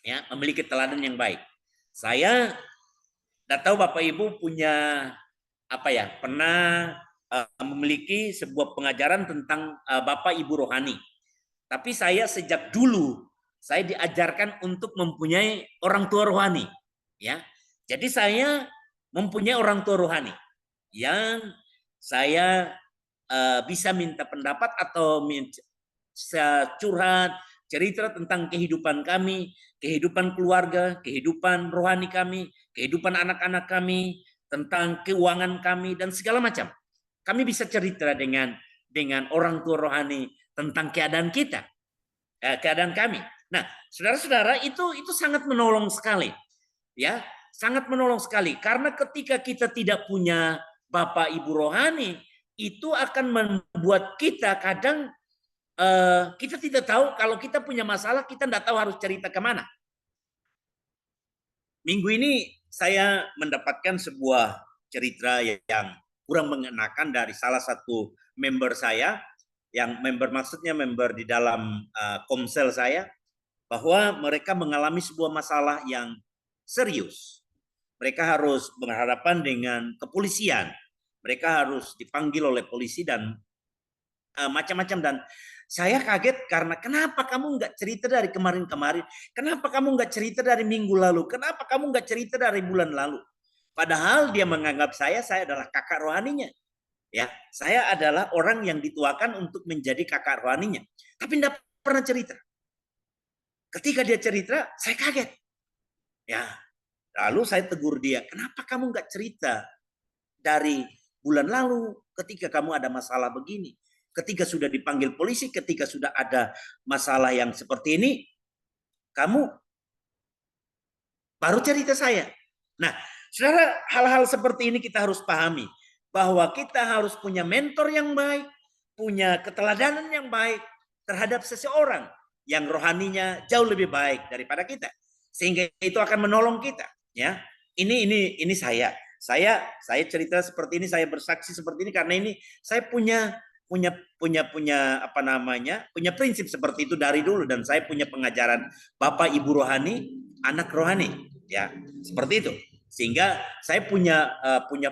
Ya, memiliki teladan yang baik. Saya tidak tahu Bapak Ibu punya pernah memiliki sebuah pengajaran tentang Bapak Ibu rohani. Tapi saya sejak dulu saya diajarkan untuk mempunyai orang tua rohani, ya. Jadi saya mempunyai orang tua rohani yang saya bisa minta pendapat atau curhat, cerita tentang kehidupan kami, kehidupan keluarga, kehidupan rohani kami, kehidupan anak-anak kami, tentang keuangan kami dan segala macam. Kami bisa cerita dengan orang tua rohani tentang keadaan kita, keadaan kami. Nah, saudara-saudara, itu sangat menolong sekali, ya, sangat menolong sekali. Karena ketika kita tidak punya Bapak Ibu rohani, itu akan membuat kita kadang kita tidak tahu kalau kita punya masalah, kita tidak tahu harus cerita kemana. Minggu ini saya mendapatkan sebuah cerita yang kurang mengenakan dari salah satu member saya, yang maksudnya member di dalam komsel saya, bahwa mereka mengalami sebuah masalah yang serius. Mereka harus berhadapan dengan kepolisian. Mereka harus dipanggil oleh polisi dan macam-macam. Dan saya kaget karena kenapa kamu nggak cerita dari kemarin-kemarin? Kenapa kamu nggak cerita dari minggu lalu? Kenapa kamu nggak cerita dari bulan lalu? Padahal dia menganggap saya adalah kakak rohaninya. Ya, saya adalah orang yang dituakan untuk menjadi kakak rohaninya. Tapi tidak pernah cerita. Ketika dia cerita, saya kaget. Ya, lalu saya tegur dia, kenapa kamu nggak cerita dari bulan lalu ketika kamu ada masalah begini? Ketika sudah dipanggil polisi, ketika sudah ada masalah yang seperti ini, kamu baru cerita saya. Nah, saudara, hal-hal seperti ini kita harus pahami. Bahwa kita harus punya mentor yang baik, punya keteladanan yang baik terhadap seseorang yang rohaninya jauh lebih baik daripada kita, sehingga itu akan menolong kita, ya. Ini saya cerita seperti ini, saya bersaksi seperti ini karena ini saya punya prinsip seperti itu dari dulu, dan saya punya pengajaran Bapak Ibu rohani, anak rohani, ya, seperti itu. Sehingga saya punya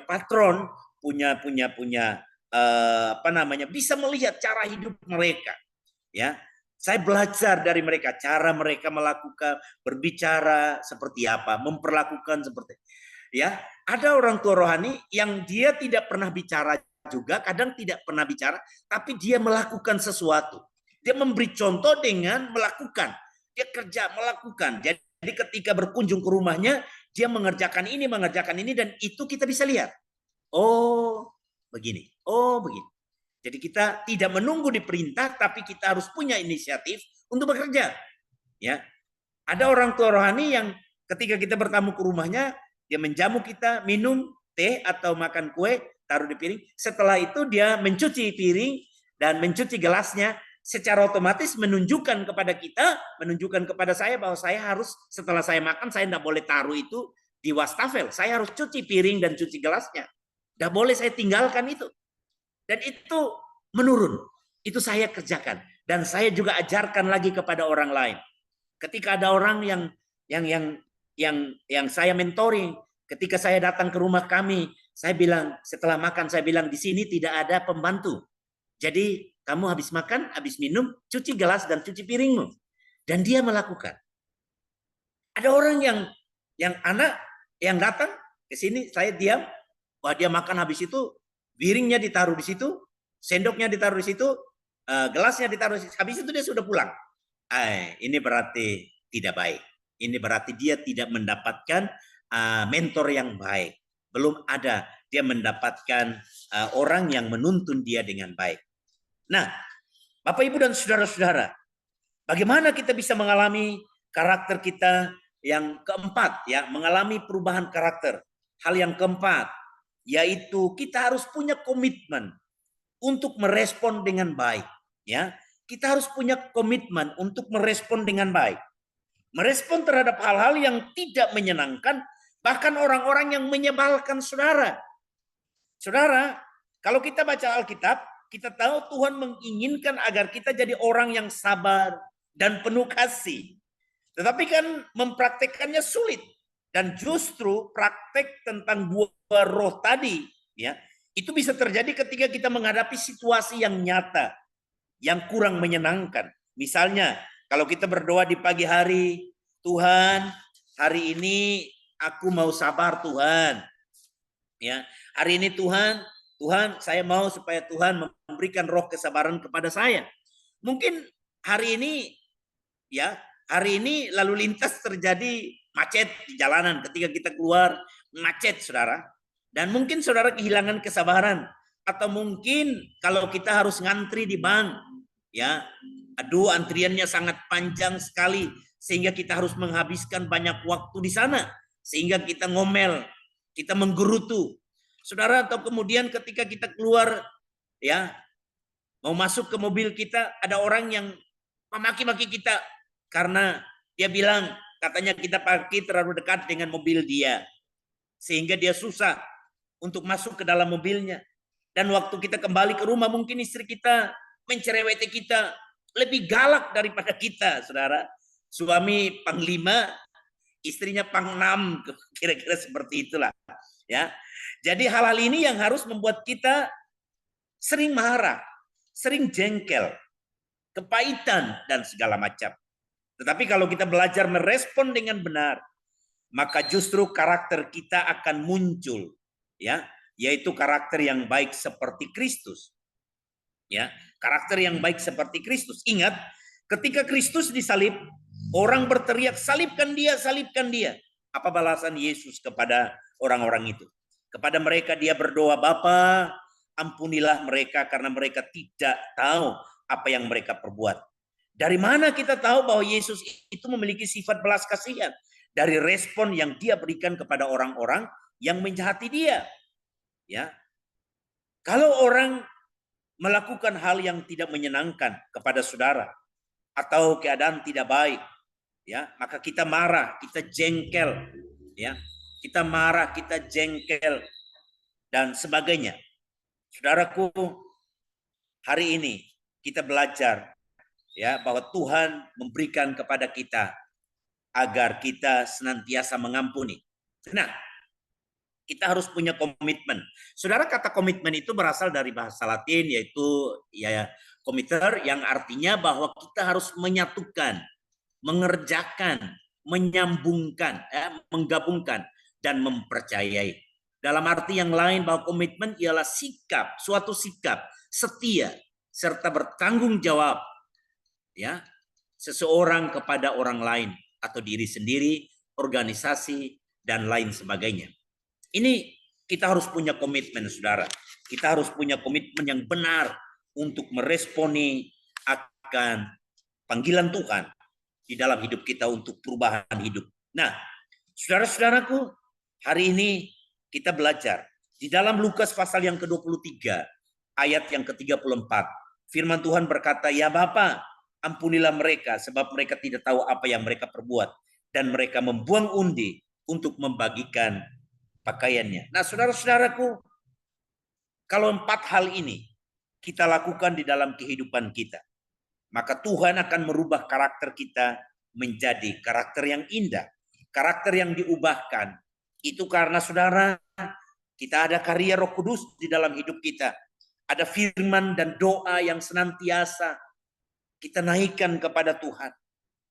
patron, punya bisa melihat cara hidup mereka, ya. Saya belajar dari mereka, cara mereka melakukan, berbicara seperti apa, memperlakukan seperti, ya. Ada orang tua rohani yang dia tidak pernah bicara juga, kadang tidak pernah bicara, tapi dia melakukan sesuatu. Dia memberi contoh dengan melakukan. Dia kerja melakukan. Jadi ketika berkunjung ke rumahnya, dia mengerjakan ini, dan itu kita bisa lihat. Oh, begini. Oh, begini. Jadi kita tidak menunggu diperintah, tapi kita harus punya inisiatif untuk bekerja. Ya, ada orang tua rohani yang ketika kita bertamu ke rumahnya, dia menjamu kita, minum teh atau makan kue, taruh di piring. Setelah itu dia mencuci piring dan mencuci gelasnya, secara otomatis menunjukkan kepada kita, menunjukkan kepada saya bahwa saya harus, setelah saya makan, saya tidak boleh taruh itu di wastafel. Saya harus cuci piring dan cuci gelasnya. Tidak boleh saya tinggalkan itu. Dan itu menurun. Itu saya kerjakan. Dan saya juga ajarkan lagi kepada orang lain. Ketika ada orang yang saya mentoring, ketika saya datang ke rumah kami, saya bilang, setelah makan, saya bilang, di sini tidak ada pembantu. Jadi kamu habis makan, habis minum, cuci gelas dan cuci piringmu. Dan dia melakukan. Ada orang yang anak yang datang ke sini, saya diam, wah dia makan habis itu, piringnya ditaruh di situ, sendoknya ditaruh di situ, gelasnya ditaruh, habis itu dia sudah pulang. Ini berarti tidak baik. Ini berarti dia tidak mendapatkan mentor yang baik. Belum ada dia mendapatkan orang yang menuntun dia dengan baik. Nah, Bapak Ibu dan saudara-saudara, bagaimana kita bisa mengalami karakter kita yang keempat, ya, mengalami perubahan karakter. Hal yang keempat, yaitu kita harus punya komitmen untuk merespon dengan baik, ya. Kita harus punya komitmen untuk merespon dengan baik. Merespon terhadap hal-hal yang tidak menyenangkan, bahkan orang-orang yang menyebalkan saudara. Saudara, kalau kita baca Alkitab, kita tahu Tuhan menginginkan agar kita jadi orang yang sabar dan penuh kasih. Tetapi kan mempraktekannya sulit. Dan justru praktek tentang buah roh tadi, ya, itu bisa terjadi ketika kita menghadapi situasi yang nyata, yang kurang menyenangkan. Misalnya, kalau kita berdoa di pagi hari, Tuhan, hari ini aku mau sabar Tuhan. Ya, hari ini Tuhan, saya mau supaya Tuhan memberikan roh kesabaran kepada saya. Mungkin hari ini, ya, hari ini lalu lintas terjadi macet di jalanan ketika kita keluar, macet saudara. Dan mungkin saudara kehilangan kesabaran. Atau mungkin kalau kita harus ngantri di bank, ya, aduh antriannya sangat panjang sekali, sehingga kita harus menghabiskan banyak waktu di sana, sehingga kita ngomel, kita menggerutu. Saudara, atau kemudian ketika kita keluar, ya, mau masuk ke mobil kita, ada orang yang memaki-maki kita karena dia bilang katanya kita parkir terlalu dekat dengan mobil dia, sehingga dia susah untuk masuk ke dalam mobilnya. Dan waktu kita kembali ke rumah, mungkin istri kita mencereweti kita, lebih galak daripada kita, saudara. Suami panglima, istrinya pangnam, kira-kira seperti itulah, ya. Jadi hal-hal ini yang harus membuat kita sering marah, sering jengkel, kepahitan dan segala macam. Tetapi kalau kita belajar merespon dengan benar, maka justru karakter kita akan muncul, ya, yaitu karakter yang baik seperti Kristus. Ya, karakter yang baik seperti Kristus. Ingat, ketika Kristus disalib, orang berteriak, salibkan dia, salibkan dia. Apa balasan Yesus kepada orang-orang itu? Kepada mereka dia berdoa, Bapa, ampunilah mereka karena mereka tidak tahu apa yang mereka perbuat. Dari mana kita tahu bahwa Yesus itu memiliki sifat belas kasihan? Dari respon yang dia berikan kepada orang-orang yang menjahati dia. Ya, kalau orang melakukan hal yang tidak menyenangkan kepada saudara atau keadaan tidak baik, ya, maka kita marah, kita jengkel, ya, kita marah, kita jengkel dan sebagainya. Saudaraku, hari ini kita belajar, ya, bahwa Tuhan memberikan kepada kita agar kita senantiasa mengampuni. Nah, kita harus punya komitmen. Saudara, kata komitmen itu berasal dari bahasa Latin, yaitu ya komiter, yang artinya bahwa kita harus menyatukan, mengerjakan, menyambungkan, menggabungkan dan mempercayai. Dalam arti yang lain bahwa komitmen ialah sikap, suatu sikap setia serta bertanggung jawab, ya, seseorang kepada orang lain atau diri sendiri, organisasi dan lain sebagainya. Ini kita harus punya komitmen, saudara. Kita harus punya komitmen yang benar untuk meresponi akan panggilan Tuhan di dalam hidup kita untuk perubahan hidup. Nah, saudara-saudaraku, hari ini kita belajar di dalam Lukas pasal yang ke-23 ayat yang ke-34. Firman Tuhan berkata, ya Bapa, ampunilah mereka sebab mereka tidak tahu apa yang mereka perbuat. Dan mereka membuang undi untuk membagikan pakaiannya. Nah, saudara-saudaraku, kalau 4 hal ini kita lakukan di dalam kehidupan kita, maka Tuhan akan merubah karakter kita menjadi karakter yang indah, karakter yang diubahkan. Itu karena saudara, kita ada karya Roh Kudus di dalam hidup kita. Ada firman dan doa yang senantiasa kita naikkan kepada Tuhan.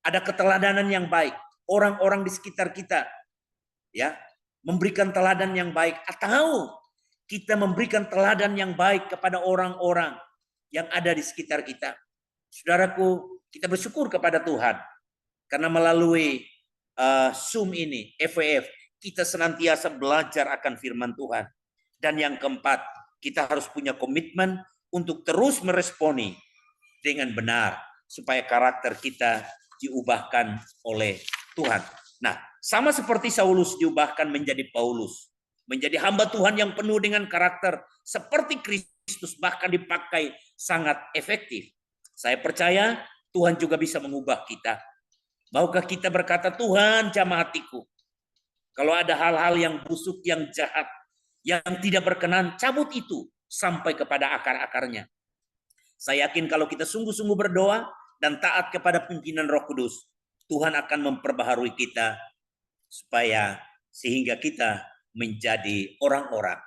Ada keteladanan yang baik. Orang-orang di sekitar kita, ya, memberikan teladan yang baik. Atau kita memberikan teladan yang baik kepada orang-orang yang ada di sekitar kita. Saudaraku, kita bersyukur kepada Tuhan karena melalui Zoom ini, FWF, kita senantiasa belajar akan firman Tuhan. Dan yang keempat, kita harus punya komitmen untuk terus meresponi dengan benar supaya karakter kita diubahkan oleh Tuhan. Nah, sama seperti Saulus diubahkan menjadi Paulus, menjadi hamba Tuhan yang penuh dengan karakter seperti Kristus, bahkan dipakai sangat efektif. Saya percaya Tuhan juga bisa mengubah kita. Maukah kita berkata, Tuhan jamah hatiku. Kalau ada hal-hal yang busuk, yang jahat, yang tidak berkenan, cabut itu sampai kepada akar-akarnya. Saya yakin kalau kita sungguh-sungguh berdoa dan taat kepada pimpinan Roh Kudus, Tuhan akan memperbaharui kita supaya sehingga kita menjadi orang-orang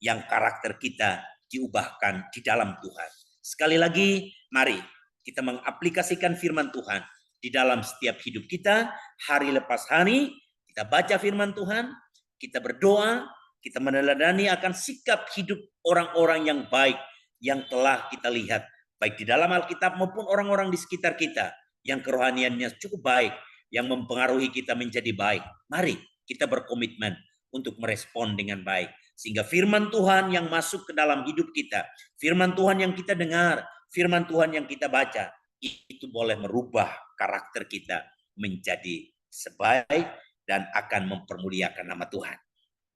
yang karakter kita diubahkan di dalam Tuhan. Sekali lagi, mari kita mengaplikasikan firman Tuhan di dalam setiap hidup kita, hari lepas hari, kita baca firman Tuhan, kita berdoa, kita meneladani akan sikap hidup orang-orang yang baik yang telah kita lihat, baik di dalam Alkitab maupun orang-orang di sekitar kita, yang kerohaniannya cukup baik, yang mempengaruhi kita menjadi baik. Mari kita berkomitmen untuk merespon dengan baik, sehingga firman Tuhan yang masuk ke dalam hidup kita, firman Tuhan yang kita dengar, firman Tuhan yang kita baca, itu boleh merubah karakter kita menjadi sebaik dan akan mempermuliakan nama Tuhan.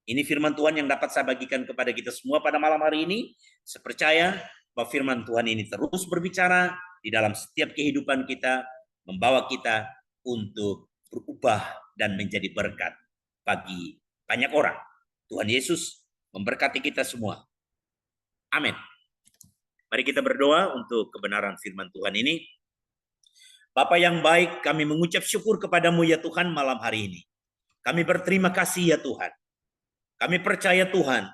Ini firman Tuhan yang dapat saya bagikan kepada kita semua pada malam hari ini. Saya percaya bahwa firman Tuhan ini terus berbicara di dalam setiap kehidupan kita, membawa kita untuk berubah dan menjadi berkat bagi banyak orang. Tuhan Yesus memberkati kita semua. Amin. Mari kita berdoa untuk kebenaran firman Tuhan ini. Bapa yang baik, kami mengucap syukur kepadamu ya Tuhan malam hari ini. Kami berterima kasih ya Tuhan. Kami percaya Tuhan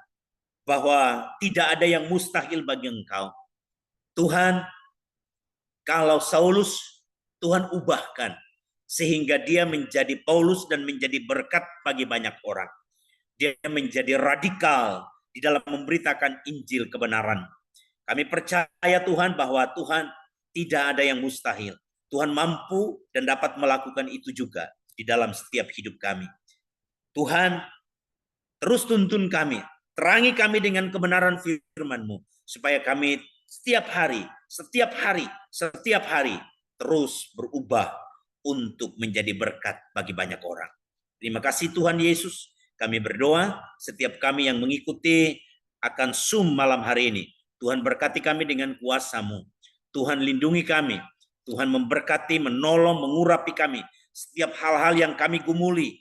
bahwa tidak ada yang mustahil bagi Engkau. Tuhan, kalau Saulus, Tuhan ubahkan sehingga dia menjadi Paulus dan menjadi berkat bagi banyak orang. Dia menjadi radikal di dalam memberitakan Injil kebenaran. Kami percaya Tuhan bahwa Tuhan tidak ada yang mustahil. Tuhan mampu dan dapat melakukan itu juga di dalam setiap hidup kami. Tuhan, terus tuntun kami, terangi kami dengan kebenaran firman-Mu, supaya kami setiap hari terus berubah untuk menjadi berkat bagi banyak orang. Terima kasih Tuhan Yesus. Kami berdoa setiap kami yang mengikuti akan Zoom malam hari ini. Tuhan berkati kami dengan kuasa-Mu. Tuhan lindungi kami. Tuhan memberkati, menolong, mengurapi kami. Setiap hal-hal yang kami gumuli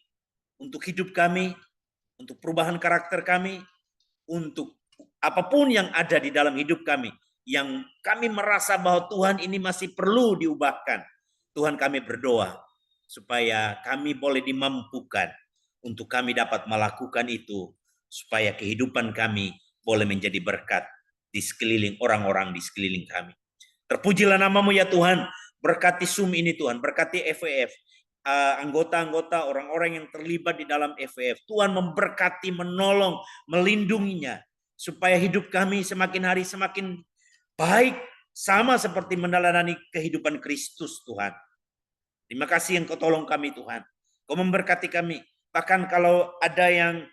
untuk hidup kami, untuk perubahan karakter kami, untuk apapun yang ada di dalam hidup kami, yang kami merasa bahwa Tuhan ini masih perlu diubahkan. Tuhan, kami berdoa supaya kami boleh dimampukan untuk kami dapat melakukan itu, supaya kehidupan kami boleh menjadi berkat di sekeliling orang-orang di sekeliling kami. Terpujilah nama-Mu ya Tuhan, berkati Zoom ini Tuhan, berkati FWF, anggota-anggota, orang-orang yang terlibat di dalam FWF. Tuhan memberkati, menolong, melindunginya, supaya hidup kami semakin hari semakin baik, sama seperti meneladani kehidupan Kristus Tuhan. Terima kasih Engkau tolong kami Tuhan. Kau memberkati kami. Bahkan kalau ada yang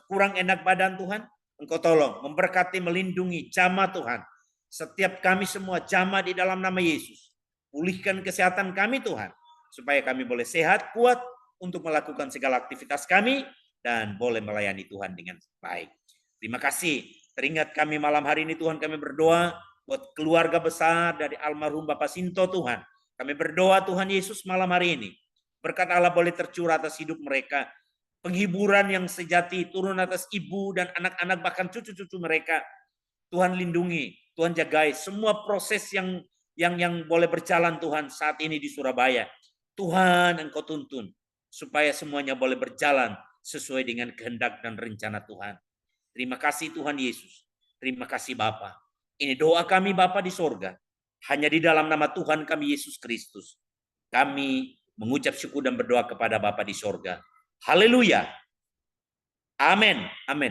kurang enak badan Tuhan, Engkau tolong, memberkati, melindungi, jamah Tuhan. Setiap kami semua jamah di dalam nama Yesus. Pulihkan kesehatan kami Tuhan, supaya kami boleh sehat, kuat untuk melakukan segala aktivitas kami, dan boleh melayani Tuhan dengan baik. Terima kasih. Teringat kami malam hari ini Tuhan, kami berdoa buat keluarga besar dari almarhum Bapak Sinto Tuhan. Kami berdoa Tuhan Yesus malam hari ini. Berkat Allah boleh tercurah atas hidup mereka. Penghiburan yang sejati turun atas ibu dan anak-anak, bahkan cucu-cucu mereka. Tuhan lindungi, Tuhan jagai semua proses yang boleh berjalan Tuhan saat ini di Surabaya. Tuhan Engkau tuntun supaya semuanya boleh berjalan sesuai dengan kehendak dan rencana Tuhan. Terima kasih Tuhan Yesus. Terima kasih Bapa. Ini doa kami Bapa di sorga. Hanya di dalam nama Tuhan kami Yesus Kristus. Kami mengucap syukur dan berdoa kepada Bapa di sorga. Haleluya. Amin. Amin.